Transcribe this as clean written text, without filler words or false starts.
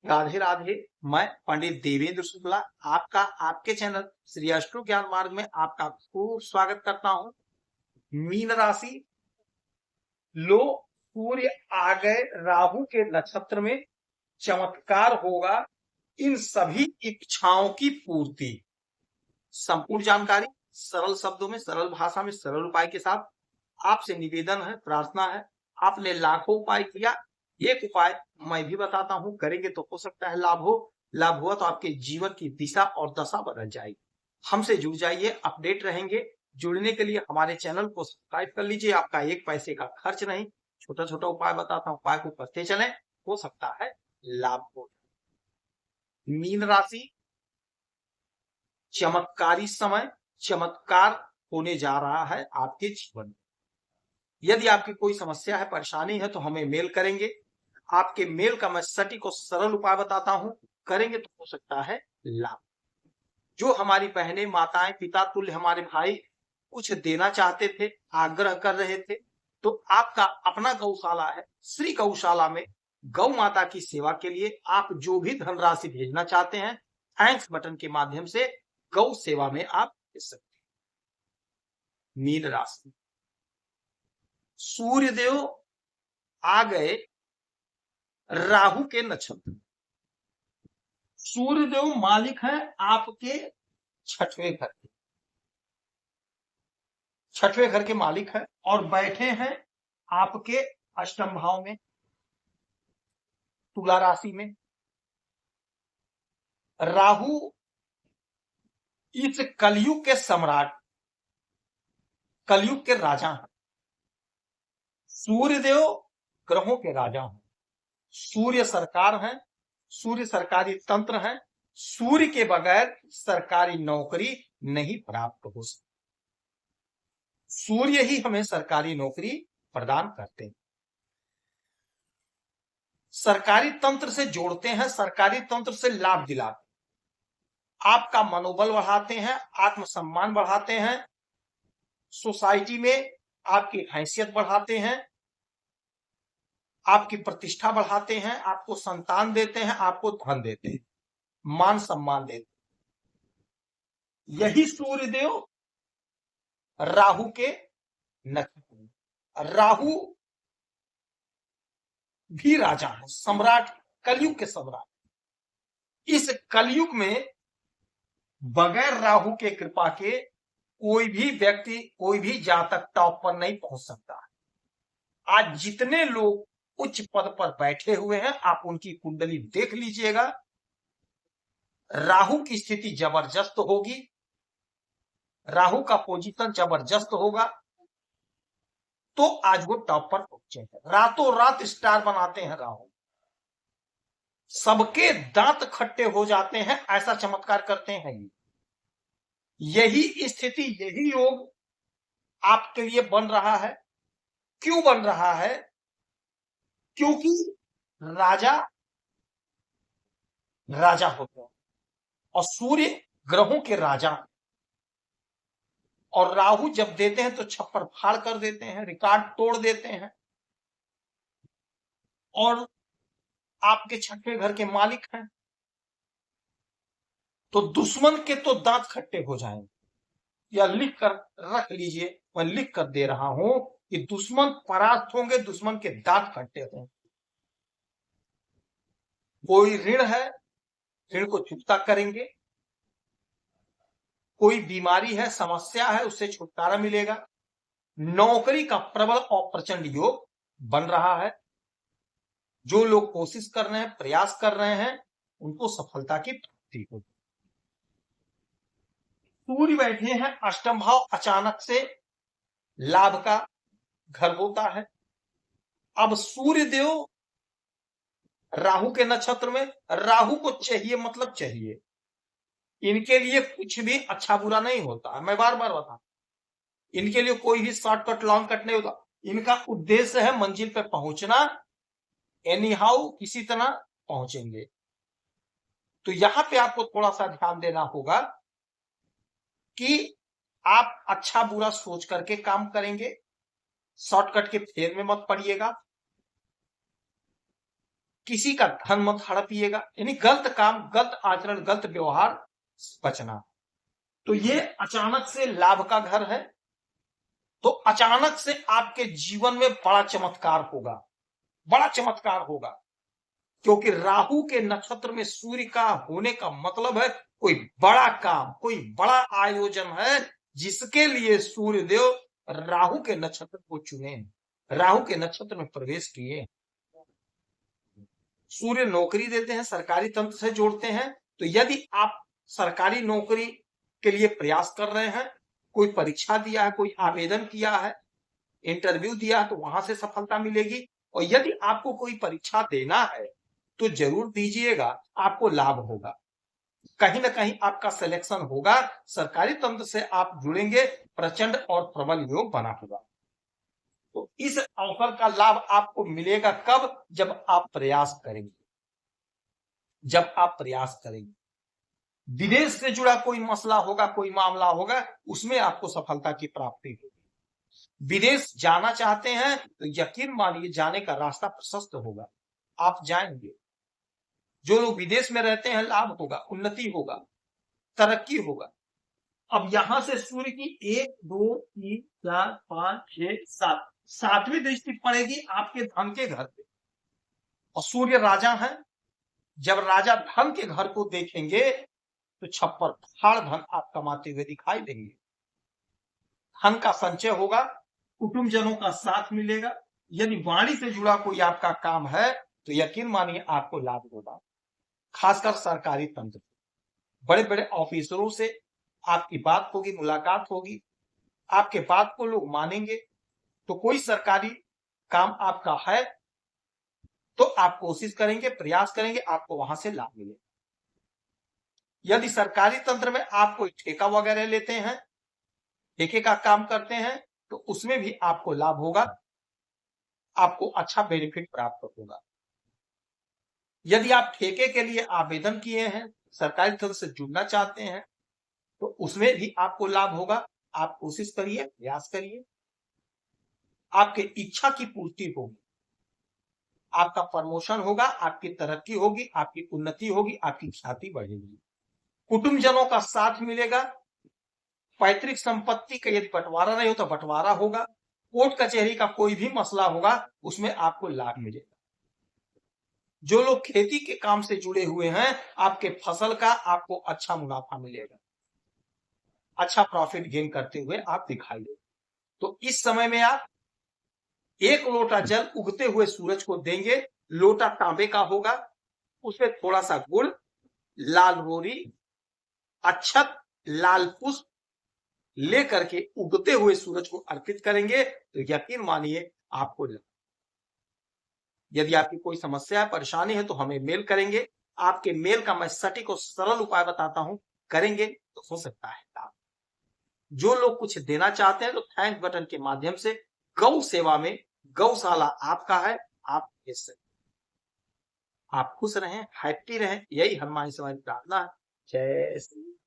राधे राधे। मैं पंडित देवेंद्र शुक्ला आपका आपके चैनल श्री अष्टो ज्ञान मार्ग में आपका खूब स्वागत करता हूं। मीन राशि, लो सूर्य आ गए राहु के नक्षत्र में, चमत्कार होगा इन सभी इच्छाओं की पूर्ति। संपूर्ण जानकारी सरल शब्दों में, सरल भाषा में, सरल उपाय के साथ आपसे निवेदन है, प्रार्थना है। आपने लाखों उपाय किया, एक उपाय मैं भी बताता हूं, करेंगे तो हो सकता है लाभ हो। लाभ हुआ तो आपके जीवन की दिशा और दशा बदल जाएगी। हमसे जुड़ जाइए, अपडेट रहेंगे। जुड़ने के लिए हमारे चैनल को सब्सक्राइब कर लीजिए, आपका एक पैसे का खर्च नहीं। छोटा छोटा उपाय बताता हूं, उपाय को करते चलें, हो सकता है लाभ हो। मीन राशि, चमत्कारी समय, चमत्कार होने जा रहा है आपके जीवन में। यदि आपकी कोई समस्या है, परेशानी है तो हमें मेल करेंगे। आपके मेल का मैं सटीक और सरल उपाय बताता हूं, करेंगे तो हो सकता है लाभ। जो हमारी बहनें, माताएं, पिता तुल्य हमारे भाई कुछ देना चाहते थे, आग्रह कर रहे थे, तो आपका अपना गौशाला है, श्री गौशाला में गौ माता की सेवा के लिए आप जो भी धनराशि भेजना चाहते हैं, थैंक्स बटन के माध्यम से गौ सेवा में आप भेज सकते हैं। मीन राशि, सूर्यदेव आ गए राहु के नक्षत्र। सूर्यदेव मालिक है आपके छठवें घर के, छठवें घर के मालिक है और बैठे हैं आपके अष्टम भाव में, तुला राशि में। राहु इस कलयुग के सम्राट, कलयुग के राजा हैं। सूर्यदेव ग्रहों के राजा हैं। सूर्य सरकार है, सूर्य सरकारी तंत्र है। सूर्य के बगैर सरकारी नौकरी नहीं प्राप्त हो सकती। सूर्य ही हमें सरकारी नौकरी प्रदान करते हैं, सरकारी तंत्र से जोड़ते हैं, सरकारी तंत्र से लाभ दिलाते हैं, आपका मनोबल बढ़ाते हैं, आत्मसम्मान बढ़ाते हैं, सोसाइटी में आपकी हैसियत बढ़ाते हैं, आपकी प्रतिष्ठा बढ़ाते हैं, आपको संतान देते हैं, आपको धन देते हैं, मान सम्मान देते हैं। यही सूर्यदेव राहु के नक्षत्र। राहु भी राजा है, सम्राट, कलयुग के सम्राट। इस कलयुग में बगैर राहु के कृपा के कोई भी व्यक्ति, कोई भी जातक टॉप पर नहीं पहुंच सकता। आज जितने लोग उच्च पद पर बैठे हुए हैं, आप उनकी कुंडली देख लीजिएगा, राहु की स्थिति जबरदस्त होगी, राहु का पोजीशन जबरदस्त होगा, तो आज वो टॉप पर पहुंचे हैं। रातों रात स्टार बनाते हैं राहु, सबके दांत खट्टे हो जाते हैं, ऐसा चमत्कार करते हैं ये। यही स्थिति, यही योग आपके लिए बन रहा है। क्यों बन रहा है? क्योंकि राजा राजा होते हैं और सूर्य ग्रहों के राजा, और राहु जब देते हैं तो छप्पर फाड़ कर देते हैं, रिकॉर्ड तोड़ देते हैं, और आपके छठवें घर के मालिक हैं, तो दुश्मन के तो दांत खट्टे हो जाएंगे। या लिख कर रख लीजिए, मैं लिख कर दे रहा हूं कि दुश्मन परास्त होंगे, दुश्मन के दांत खट्टे होंगे। कोई ऋण है, ऋण को चुकता करेंगे। कोई बीमारी है, समस्या है, उससे छुटकारा मिलेगा। नौकरी का प्रबल और प्रचंड योग बन रहा है। जो लोग कोशिश कर रहे हैं, प्रयास कर रहे हैं, उनको सफलता की प्राप्ति होगी। सूर्य बैठे हैं अष्टम भाव, अचानक से लाभ का घर होता है। अब सूर्य देव राहु के नक्षत्र में, राहु को चाहिए मतलब चाहिए, इनके लिए कुछ भी अच्छा बुरा नहीं होता है। मैं बार बार बता, इनके लिए कोई भी शॉर्टकट लॉन्ग कट नहीं होता। इनका उद्देश्य है मंजिल पे पहुंचना, एनी हाउ किसी तरह पहुंचेंगे। तो यहां पे आपको थोड़ा सा ध्यान देना होगा कि आप अच्छा बुरा सोच करके काम करेंगे, शॉर्टकट के फेर में मत पड़िएगा। किसी का धन मत हड़पिएगा, यानी गलत काम, गलत आचरण, गलत व्यवहार बचना। तो ये अचानक से लाभ का घर है, तो अचानक से आपके जीवन में बड़ा चमत्कार होगा, बड़ा चमत्कार होगा, क्योंकि राहु के नक्षत्र में सूर्य का होने का मतलब है कोई बड़ा काम, कोई बड़ा आयोजन है, जिसके लिए सूर्य देव राहु के नक्षत्र को चुने, राहु के नक्षत्र में प्रवेश किए। सूर्य नौकरी देते हैं, सरकारी तंत्र से जोड़ते हैं। तो यदि आप सरकारी नौकरी के लिए प्रयास कर रहे हैं, कोई परीक्षा दिया है, कोई आवेदन किया है, इंटरव्यू दिया है, तो वहां से सफलता मिलेगी। और यदि आपको कोई परीक्षा देना है तो जरूर दीजिएगा, आपको लाभ होगा, कहीं ना कहीं आपका सिलेक्शन होगा, सरकारी तंत्र से आप जुड़ेंगे, प्रचंड और प्रबल योग बना होगा। तो इस अवसर का लाभ आपको मिलेगा कब? जब आप प्रयास करेंगे, जब आप प्रयास करेंगे। विदेश से जुड़ा कोई मसला होगा, कोई मामला होगा, उसमें आपको सफलता की प्राप्ति होगी। विदेश जाना चाहते हैं तो यकीन मानिए जाने का रास्ता प्रशस्त होगा, आप जाएंगे। जो लोग विदेश में रहते हैं लाभ होगा, उन्नति होगा, तरक्की होगा। अब यहां से सूर्य की 1 2 3 4 5 6 7 सातवीं दृष्टि पड़ेगी आपके धन के घर पे, और सूर्य राजा है। जब राजा धन के घर को देखेंगे तो छप्पर फाड़ धन आप कमाते हुए दिखाई देंगे, धन का संचय होगा, कुटुंबजनों का साथ मिलेगा। यदि वाणी से जुड़ा कोई आपका काम है तो यकीन मानिए आपको लाभ होगा, खासकर सरकारी तंत्र, बड़े बड़े ऑफिसरों से आपकी बात होगी, मुलाकात होगी, आपके बात को लोग मानेंगे। तो कोई सरकारी काम आपका है तो आप कोशिश करेंगे, प्रयास करेंगे, आपको वहां से लाभ मिलेगा। यदि सरकारी तंत्र में आप कोई ठेका वगैरह लेते हैं, ठेके का काम करते हैं, तो उसमें भी आपको लाभ होगा, आपको अच्छा बेनिफिट प्राप्त होगा। यदि आप ठेके के लिए आवेदन किए हैं, सरकारी तंत्र से जुड़ना चाहते हैं, तो उसमें भी आपको लाभ होगा। आप कोशिश करिए, प्रयास करिए, आपके इच्छा की पूर्ति होगी, आपका प्रमोशन होगा, आपकी तरक्की होगी, आपकी उन्नति होगी, आपकी ख्याति बढ़ेगी, कुटुंबजनों का साथ मिलेगा। पैतृक संपत्ति का यदि बंटवारा नहीं हो तो बंटवारा होगा, कोर्ट कचहरी का कोई भी मसला होगा उसमें आपको लाभ मिलेगा। जो लोग खेती के काम से जुड़े हुए हैं, आपके फसल का आपको अच्छा मुनाफा मिलेगा, अच्छा प्रॉफिट गेन करते हुए आप दिखाई देंगे। तो इस समय में आप 1 लोटा जल उगते हुए सूरज को देंगे, लोटा तांबे का होगा, उसमें थोड़ा सा गुड़, लाल रोरी, अक्षत, लाल पुष्प लेकर के उगते हुए सूरज को अर्पित करेंगे तो यकीन मानिए आपको। यदि आपकी कोई समस्या है, परेशानी है तो हमें मेल करेंगे, आपके मेल का मैं सटीक और सरल उपाय बताता हूं, करेंगे तो हो सकता है लाभ। जो लोग कुछ देना चाहते हैं तो थैंक बटन के माध्यम से गौ सेवा में, गौशाला आपका है, आप हिस्से, आप खुश रहें, हैप्पी रहें, यही हनुमान से हमारी प्रार्थना है। जय श्री